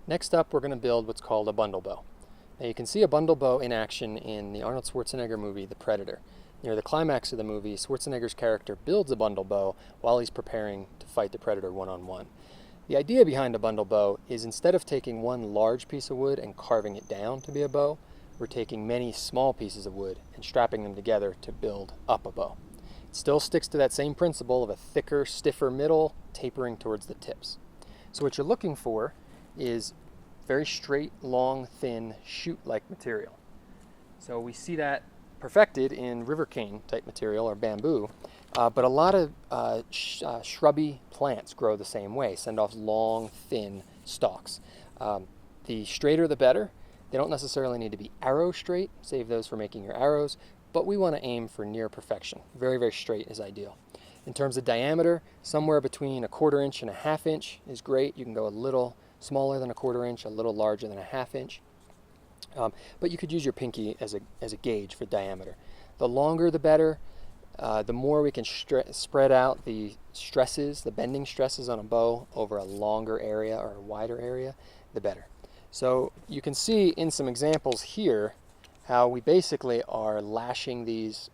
Next up, we're going to build what's called a bundle bow. Now you can see a bundle bow in action in the Arnold Schwarzenegger movie, The Predator. Near the climax of the movie, Schwarzenegger's character builds a bundle bow while he's preparing to fight the Predator one-on-one. The idea behind a bundle bow is instead of taking one large piece of wood and carving it down to be a bow, we're taking many small pieces of wood and strapping them together to build up a bow. It still sticks to that same principle of a thicker, stiffer middle tapering towards the tips. So what you're looking for is very straight, long, thin, shoot-like material. So we see that perfected in river cane type material or bamboo, but a lot of shrubby plants grow the same way, send off long, thin stalks. The straighter the better. They don't necessarily need to be arrow straight, save those for making your arrows, but we want to aim for near perfection. Very, very straight is ideal. In terms of diameter, somewhere between 1/4 inch and 1/2 inch is great. You can go a little smaller than 1/4 inch, a little larger than 1/2 inch. But you could use your pinky as a gauge for diameter. The longer the better. The more we can spread out the stresses, the bending stresses on a bow over a longer area or a wider area, the better. So you can see in some examples here how we basically are lashing these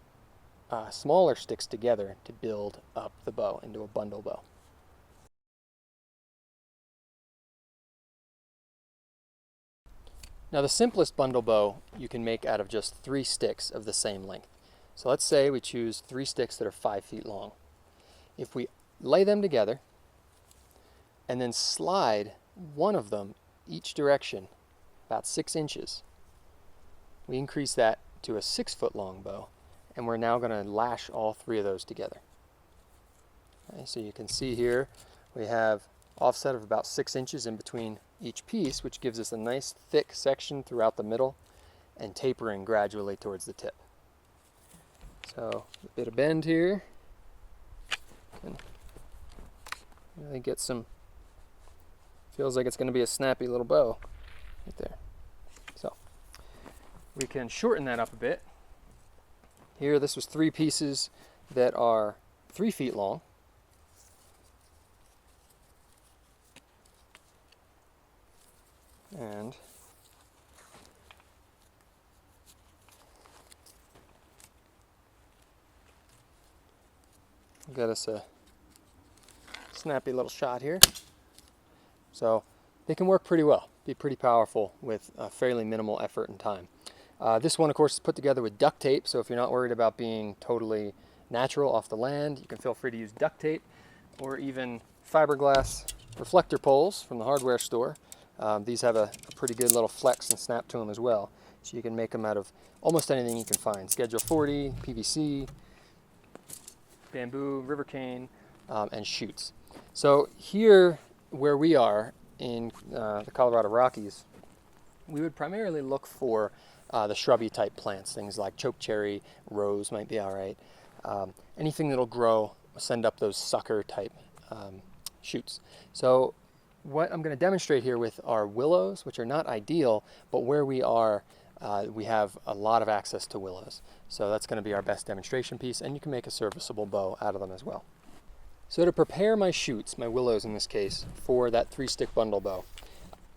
smaller sticks together to build up the bow into a bundle bow. Now the simplest bundle bow you can make out of just 3 sticks of the same length. So let's say we choose 3 sticks that are 5 feet long. If we lay them together and then slide one of them each direction about 6 inches, we increase that to a 6-foot long bow, and we're now going to lash all 3 of those together. Okay, so you can see here we have offset of about 6 inches in between each piece, which gives us a nice thick section throughout the middle and tapering gradually towards the tip. So a bit of bend here, and really get some, feels like it's going to be a snappy little bow right there. So we can shorten that up a bit. Here this was 3 pieces that are 3 feet long. And got us a snappy little shot here. So they can work pretty well, be pretty powerful with fairly minimal effort and time. This one, of course, is put together with duct tape, so if you're not worried about being totally natural off the land, you can feel free to use duct tape or even fiberglass reflector poles from the hardware store. These have a pretty good little flex and snap to them as well, so you can make them out of almost anything you can find. Schedule 40, PVC, bamboo, river cane, and shoots. So here where we are in the Colorado Rockies, we would primarily look for the shrubby type plants, things like chokecherry, rose might be all right. Anything that'll grow, send up those sucker type shoots. So what I'm going to demonstrate here with are willows, which are not ideal, but where we are, we have a lot of access to willows. So that's going to be our best demonstration piece, and you can make a serviceable bow out of them as well. So to prepare my shoots, my willows in this case, for that 3-stick bundle bow,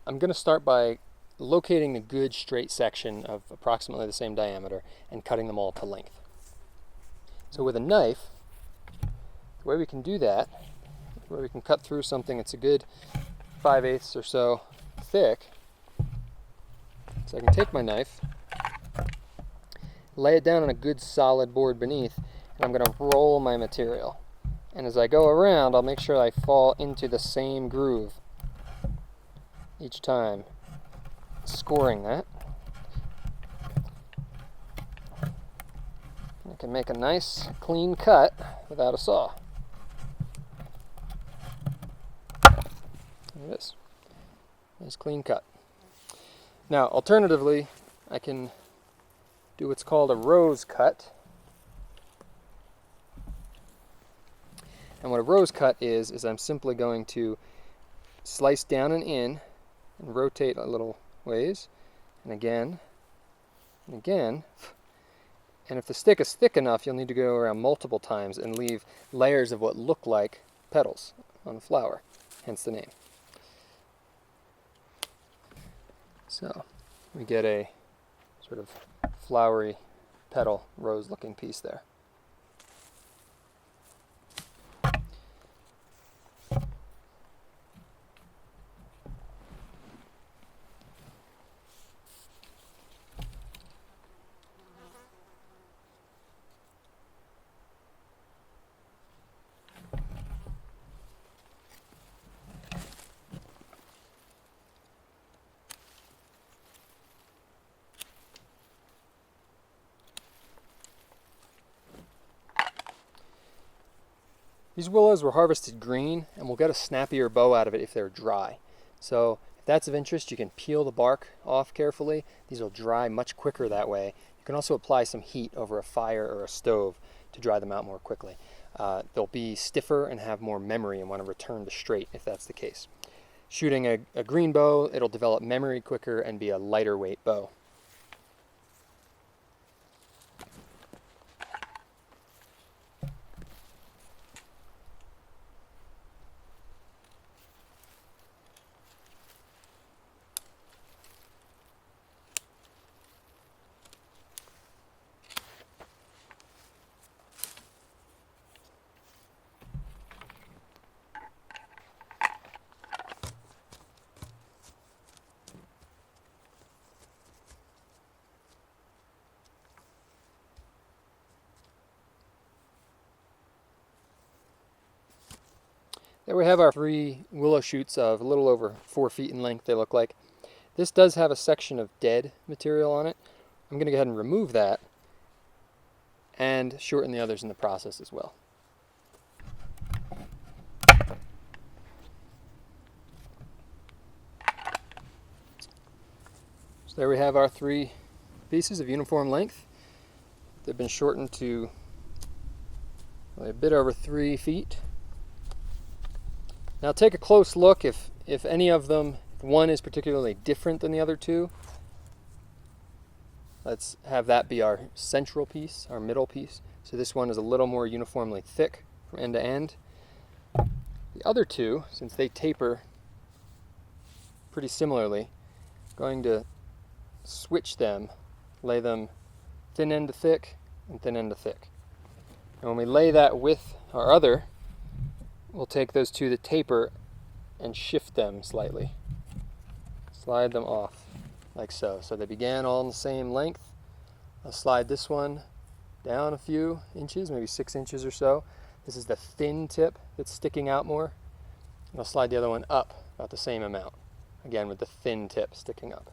I'm going to start by locating a good straight section of approximately the same diameter and cutting them all to length. So with a knife, the way we can do that, where we can cut through something that's a good 5/8 or so thick, so I can take my knife, lay it down on a good solid board beneath, and I'm going to roll my material. And as I go around, I'll make sure I fall into the same groove each time, scoring that. I can make a nice clean cut without a saw. There it is. Nice clean cut. Now, alternatively, I can do what's called a rose cut. And what a rose cut is I'm simply going to slice down and in and rotate a little ways, and again, and again. And if the stick is thick enough, you'll need to go around multiple times and leave layers of what look like petals on the flower, hence the name. So we get a sort of flowery petal rose looking piece there. These willows were harvested green, and we'll get a snappier bow out of it if they're dry. So if that's of interest, you can peel the bark off carefully. These will dry much quicker that way. You can also apply some heat over a fire or a stove to dry them out more quickly. They'll be stiffer and have more memory and want to return to straight if that's the case. Shooting a green bow, it'll develop memory quicker and be a lighter weight bow. There we have our 3 willow shoots of a little over 4 feet in length, they look like. This does have a section of dead material on it. I'm going to go ahead and remove that and shorten the others in the process as well. So there we have our 3 pieces of uniform length. They've been shortened to a bit over 3 feet. Now take a close look if any of them, if one is particularly different than the other 2. Let's have that be our central piece, our middle piece. So this one is a little more uniformly thick from end to end. The other 2, since they taper pretty similarly, I'm going to switch them, lay them thin end to thick and thin end to thick. And when we lay that with our other, we'll take those 2 that taper and shift them slightly. Slide them off like so. So they began all in the same length. I'll slide this one down a few inches, maybe 6 inches or so. This is the thin tip that's sticking out more. And I'll slide the other one up about the same amount. Again, with the thin tip sticking up.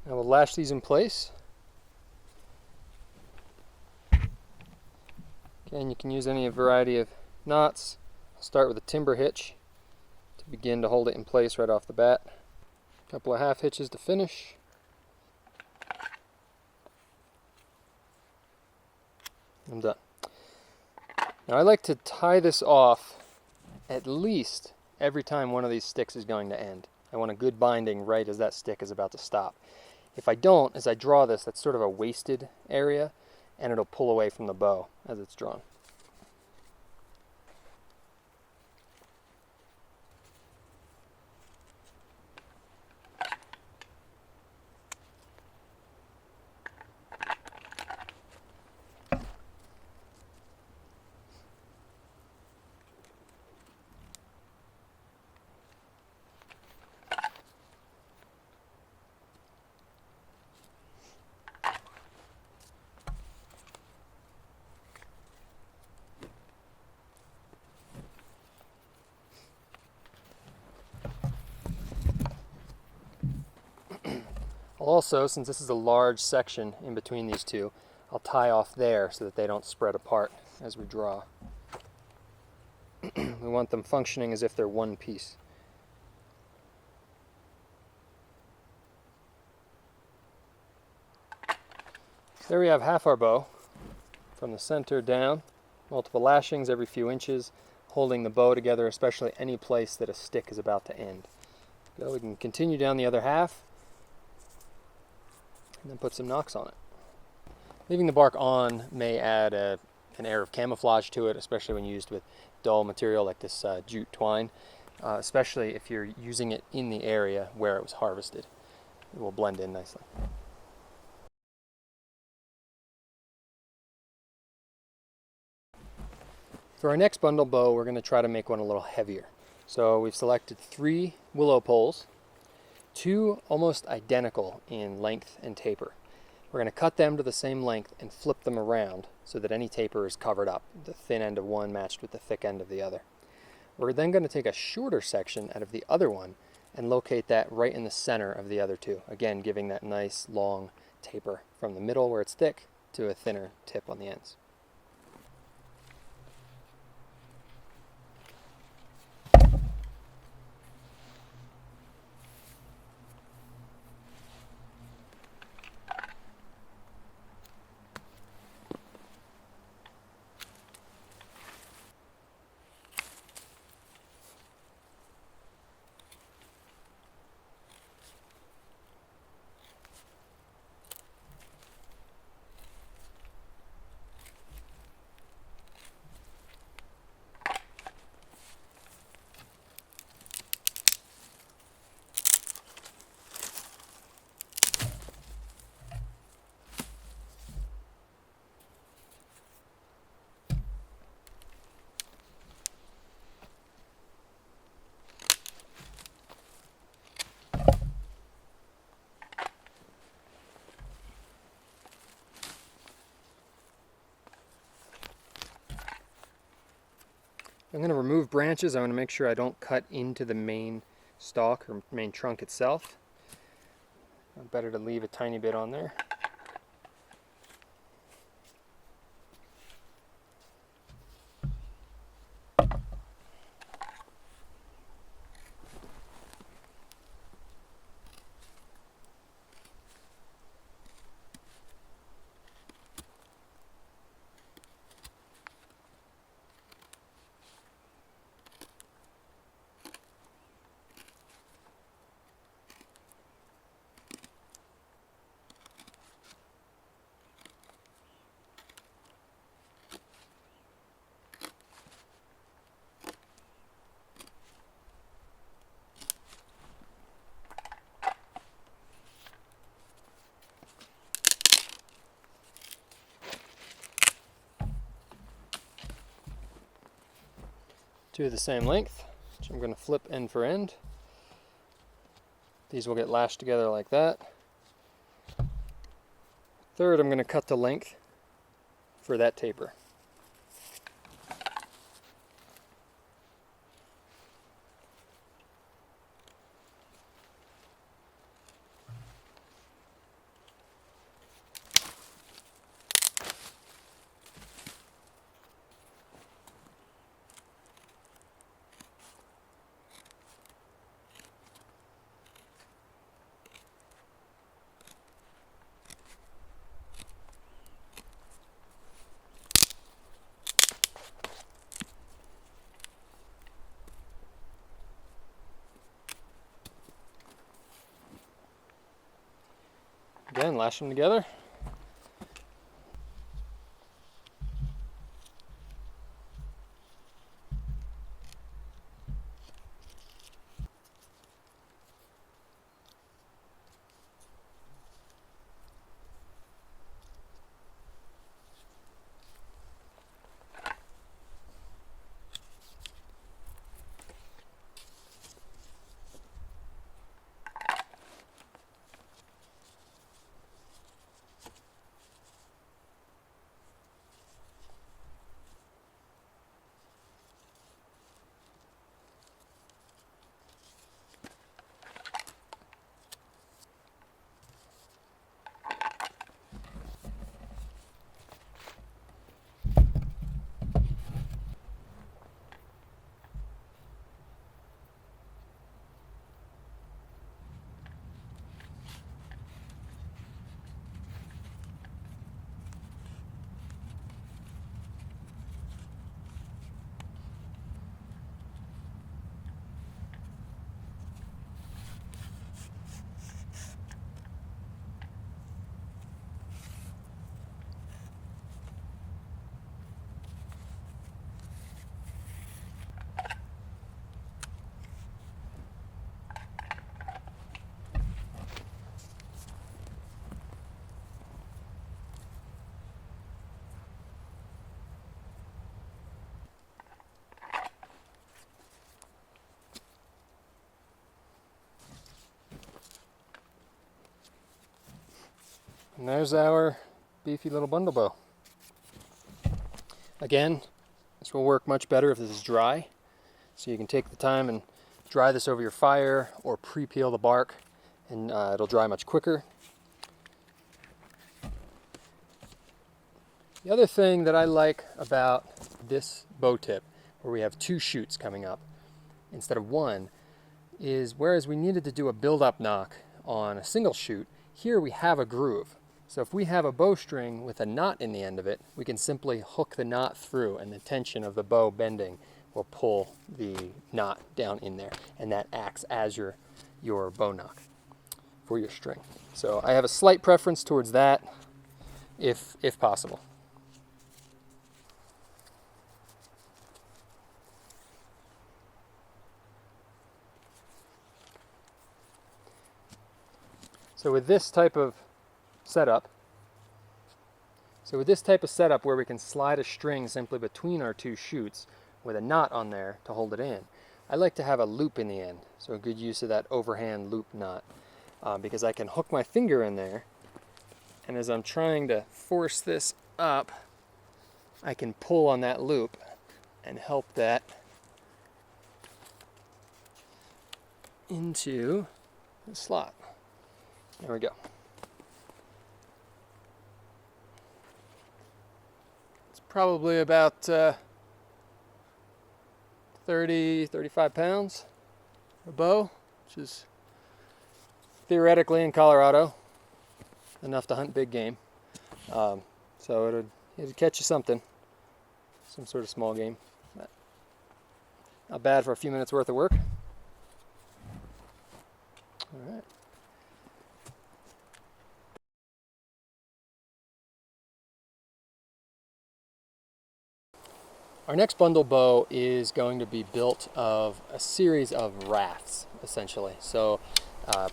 Now we'll lash these in place. Again, you can use any variety of knots. I'll start with a timber hitch to begin to hold it in place right off the bat. A couple of half hitches to finish. I'm done. Now I like to tie this off at least every time one of these sticks is going to end. I want a good binding right as that stick is about to stop. If I don't, as I draw this, that's sort of a wasted area, and it'll pull away from the bow as it's drawn. Also, since this is a large section in between these 2, I'll tie off there so that they don't spread apart as we draw. We want them functioning as if they're one piece. There we have half our bow from the center down. Multiple lashings every few inches, holding the bow together, especially any place that a stick is about to end. So we can continue down the other half and then put some knocks on it. Leaving the bark on may add an air of camouflage to it, especially when used with dull material like this jute twine, especially if you're using it in the area where it was harvested. It will blend in nicely. For our next bundle bow, we're going to try to make one a little heavier. So we've selected 3 willow poles, 2 almost identical in length and taper. We're going to cut them to the same length and flip them around so that any taper is covered up, the thin end of one matched with the thick end of the other. We're then going to take a shorter section out of the other one and locate that right in the center of the other two, again giving that nice long taper from the middle where it's thick to a thinner tip on the ends. I'm going to remove branches. I want to make sure I don't cut into the main stalk or main trunk itself. Better to leave a tiny bit on there. Two of the same length, which I'm going to flip end for end. These will get lashed together like that. Third, I'm going to cut the length for that taper. Again, lash them together. And there's our beefy little bundle bow. Again, this will work much better if this is dry. So you can take the time and dry this over your fire or pre-peel the bark, and it'll dry much quicker. The other thing that I like about this bow tip, where we have 2 shoots coming up instead of 1, is whereas we needed to do a build-up knock on a single shoot, here we have a groove. So if we have a bowstring with a knot in the end of it, we can simply hook the knot through, and the tension of the bow bending will pull the knot down in there, and that acts as your bow knock for your string. So I have a slight preference towards that if possible. So with this type of setup where we can slide a string simply between our 2 shoots with a knot on there to hold it in, I like to have a loop in the end. So a good use of that overhand loop knot, because I can hook my finger in there, and as I'm trying to force this up, I can pull on that loop and help that into the slot. There we go. It's probably about 35 pounds a bow, which is theoretically in Colorado enough to hunt big game. So it'd catch you something, some sort of small game. Not bad for a few minutes worth of work. All right. Our next bundle bow is going to be built of a series of rafts, essentially. So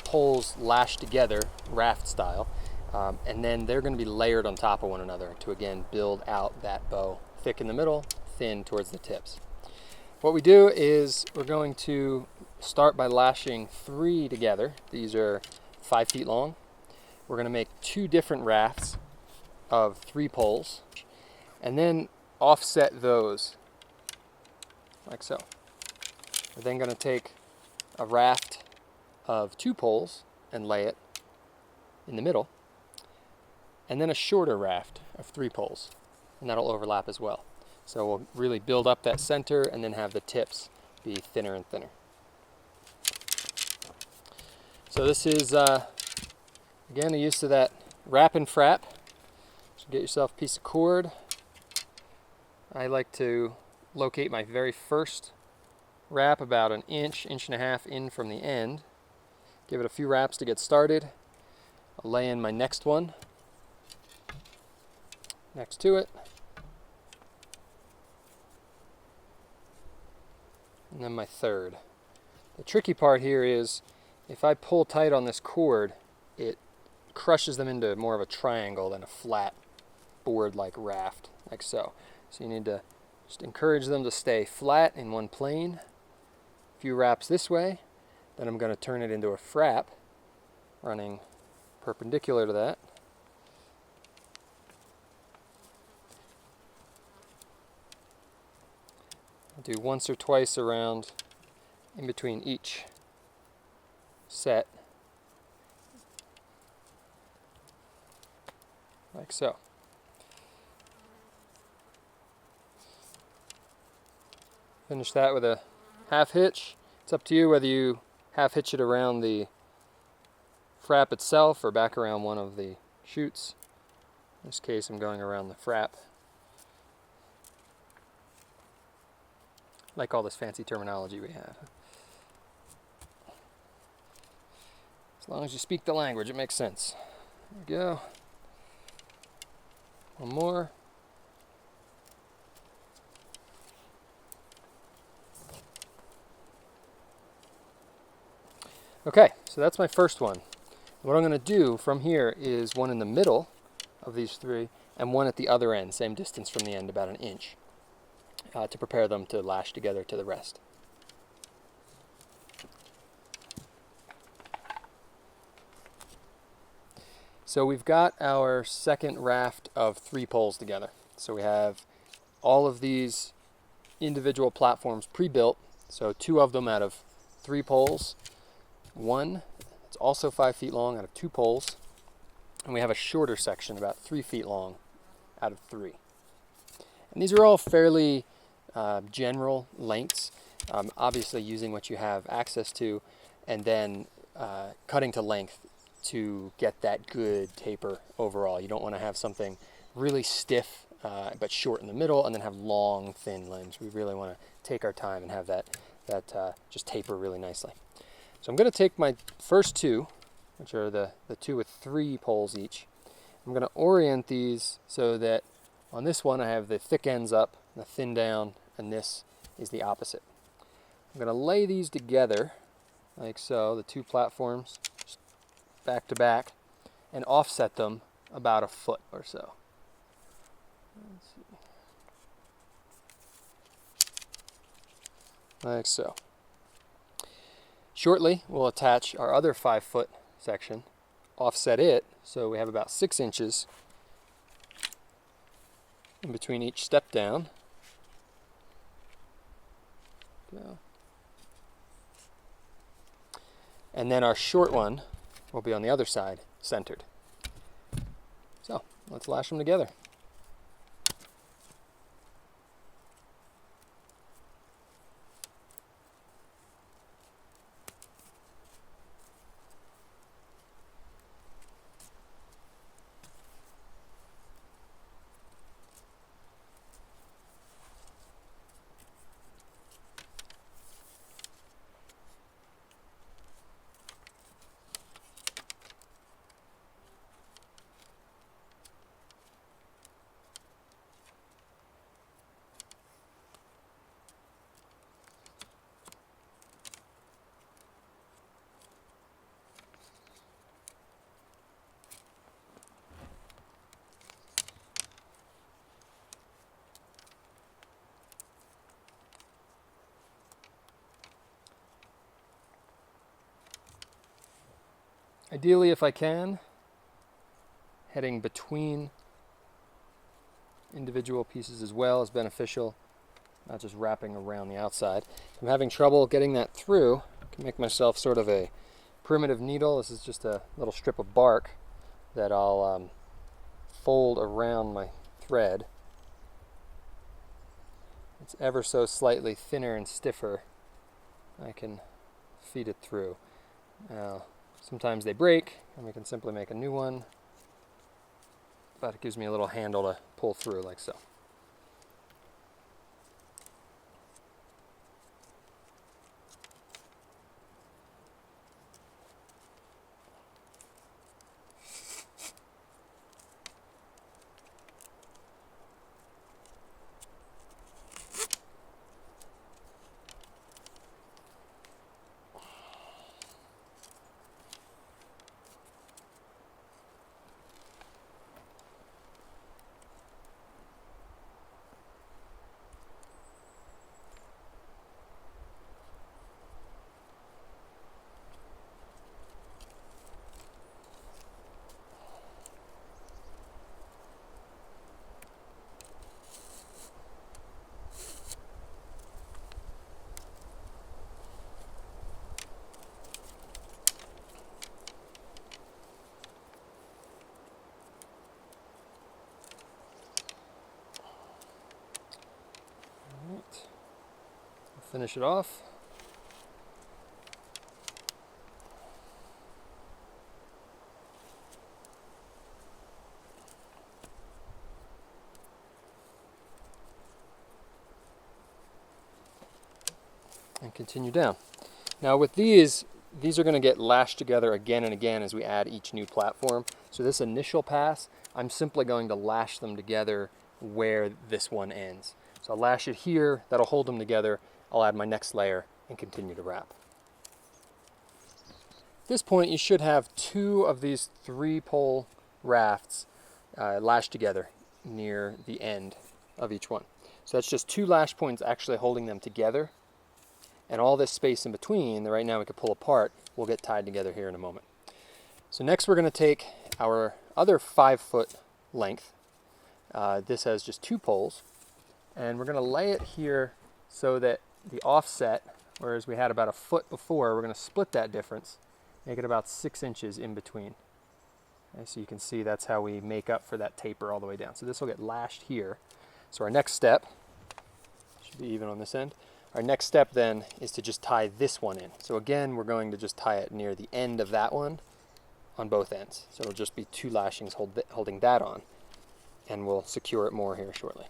poles lashed together, raft style, and then they're going to be layered on top of one another to again build out that bow. Thick in the middle, thin towards the tips. What we do is we're going to start by lashing 3 together. These are 5 feet long. We're going to make 2 different rafts of 3 poles, and then offset those like so. We're then going to take a raft of 2 poles and lay it in the middle, and then a shorter raft of 3 poles, and that'll overlap as well. So we'll really build up that center and then have the tips be thinner and thinner. So this is again a use of that wrap and frap. So get yourself a piece of cord. I like to locate my very first wrap about an inch and a half in from the end. Give it a few wraps to get started. I'll lay in my next one next to it. And then my third. The tricky part here is if I pull tight on this cord, it crushes them into more of a triangle than a flat board-like raft, like so. So you need to just encourage them to stay flat in one plane. A few wraps this way, then I'm going to turn it into a frap running perpendicular to that. I'll do once or twice around in between each set, like so. Finish that with a half hitch. It's up to you whether you half hitch it around the frap itself or back around one of the chutes. In this case, I'm going around the frap. Like all this fancy terminology we have. As long as you speak the language, it makes sense. There we go. One more. Okay, so that's my first one. What I'm going to do from here is one in the middle of these 3 and one at the other end, same distance from the end, about an inch, to prepare them to lash together to the rest. So we've got our second raft of 3 poles together. So we have all of these individual platforms pre-built, so 2 of them out of 3 poles, one it's also 5 feet long out of 2 poles, and we have a shorter section about 3 feet long out of 3. And these are all fairly general lengths, obviously using what you have access to, and then cutting to length to get that good taper overall. You don't want to have something really stiff but short in the middle and then have long thin limbs. We really want to take our time and have that just taper really nicely. So I'm going to take my first 2, which are the 2 with 3 poles each. I'm going to orient these so that on this one I have the thick ends up, the thin down, and this is the opposite. I'm going to lay these together like so, the 2 platforms just back to back, and offset them about a foot or so. Let's see. Like so. Shortly, we'll attach our other 5-foot section, offset it, so we have about 6 inches in between each step down. Go. And then our short one will be on the other side, centered. So, let's lash them together. Ideally, if I can, heading between individual pieces as well is beneficial, not just wrapping around the outside. If I'm having trouble getting that through, I can make myself sort of a primitive needle. This is just a little strip of bark that I'll fold around my thread. It's ever so slightly thinner and stiffer. I can feed it through. Now, sometimes they break, and we can simply make a new one, but it gives me a little handle to pull through like so. Finish it off. And continue down. Now with these are going to get lashed together again and again as we add each new platform. So this initial pass, I'm simply going to lash them together where this one ends. So I'll lash it here, that'll hold them together. I'll add my next layer and continue to wrap. At this point, you should have 2 of these 3-pole rafts lashed together near the end of each one. So that's just 2 lash points actually holding them together. And all this space in between that right now we could pull apart will get tied together here in a moment. So next we're going to take our other 5-foot length, this has just 2 poles, and we're going to lay it here so that the offset, whereas we had about a foot before, we're going to split that difference, make it about 6 inches in between. Okay, so you can see that's how we make up for that taper all the way down. So this will get lashed here. So our next step, should be even on this end, our next step then is to just tie this one in. So again, we're going to just tie it near the end of that one on both ends. So it'll just be 2 lashings holding that on, and we'll secure it more here shortly.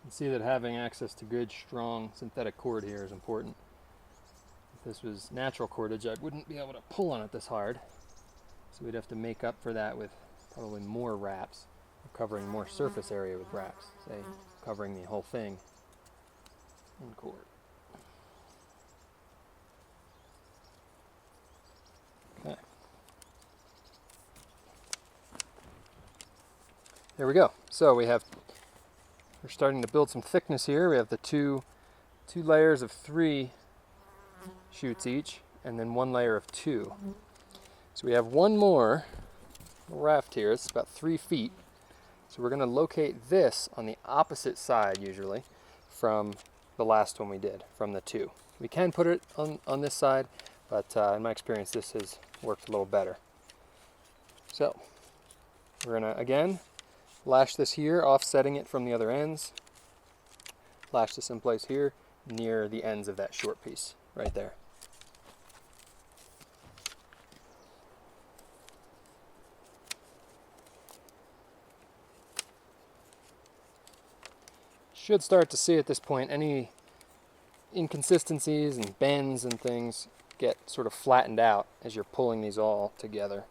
You can see that having access to good, strong synthetic cord here is important. If this was natural cordage, I wouldn't be able to pull on it this hard. So we'd have to make up for that with probably more wraps, or covering more surface area with wraps, say covering the whole thing in cord. Okay. There we go. So we're starting to build some thickness here. We have the two layers of 3 shoots each, and then 1 layer of 2. So we have one more raft here. It's about 3 feet. So we're going to locate this on the opposite side usually from the last one we did, from the 2. We can put it on this side, but in my experience this has worked a little better. So we're going to again lash this here, offsetting it from the other ends. Lash this in place here near the ends of that short piece right there. Should start to see at this point any inconsistencies and bends and things get sort of flattened out as you're pulling these all together.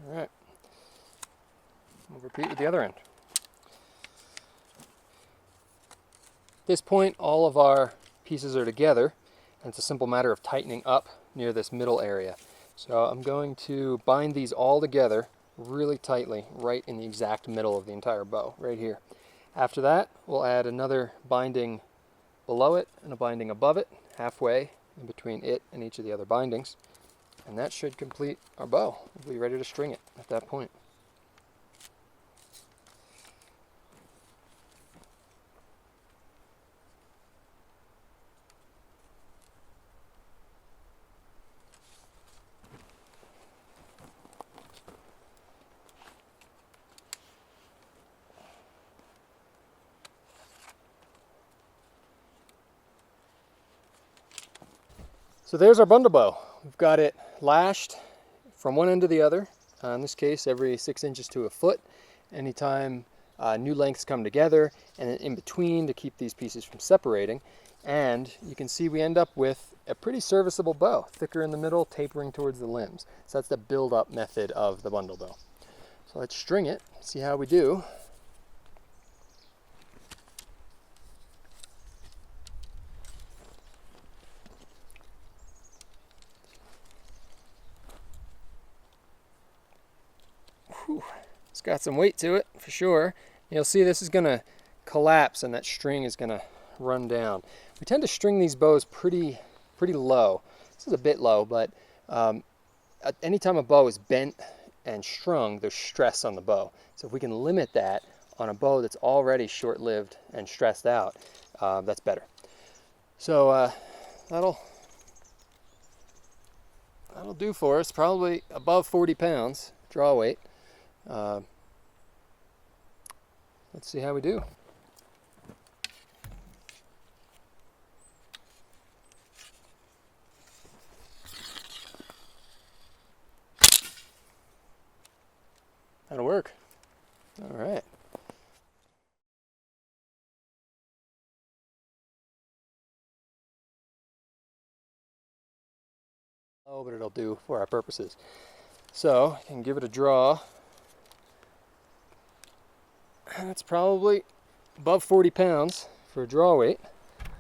All right, we'll repeat with the other end. At this point, all of our pieces are together, and it's a simple matter of tightening up near this middle area. So I'm going to bind these all together really tightly right in the exact middle of the entire bow, right here. After that, we'll add another binding below it and a binding above it, halfway in between it and each of the other bindings. And that should complete our bow. We'll be ready to string it at that point. So there's our bundle bow. We've got it lashed from one end to the other. In this case, every 6 inches to a foot. Anytime new lengths come together, and then in between to keep these pieces from separating. And you can see we end up with a pretty serviceable bow, thicker in the middle, tapering towards the limbs. So that's the build-up method of the bundle bow. So let's string it, see how we do. It's got some weight to it for sure. You'll see this is going to collapse and that string is going to run down. We tend to string these bows pretty low. This is a bit low, but anytime a bow is bent and strung, there's stress on the bow. So if we can limit that on a bow that's already short-lived and stressed out, that's better. So that'll do for us. Probably above 40 pounds draw weight. Let's see how we do. That'll work. All right. Oh, but it'll do for our purposes. So, I can give it a draw. That's probably above 40 pounds for a draw weight.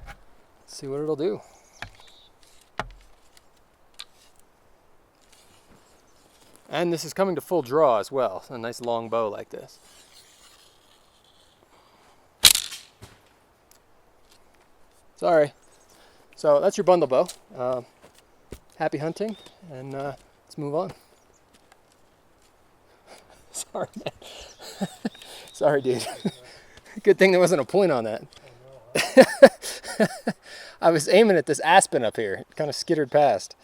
Let's see what it'll do. And this is coming to full draw as well. A nice long bow like this. Sorry. So that's your bundle bow. Happy hunting, and let's move on. Sorry, man. Sorry, dude. Good thing there wasn't a point on that. I was aiming at this aspen up here. It kind of skittered past.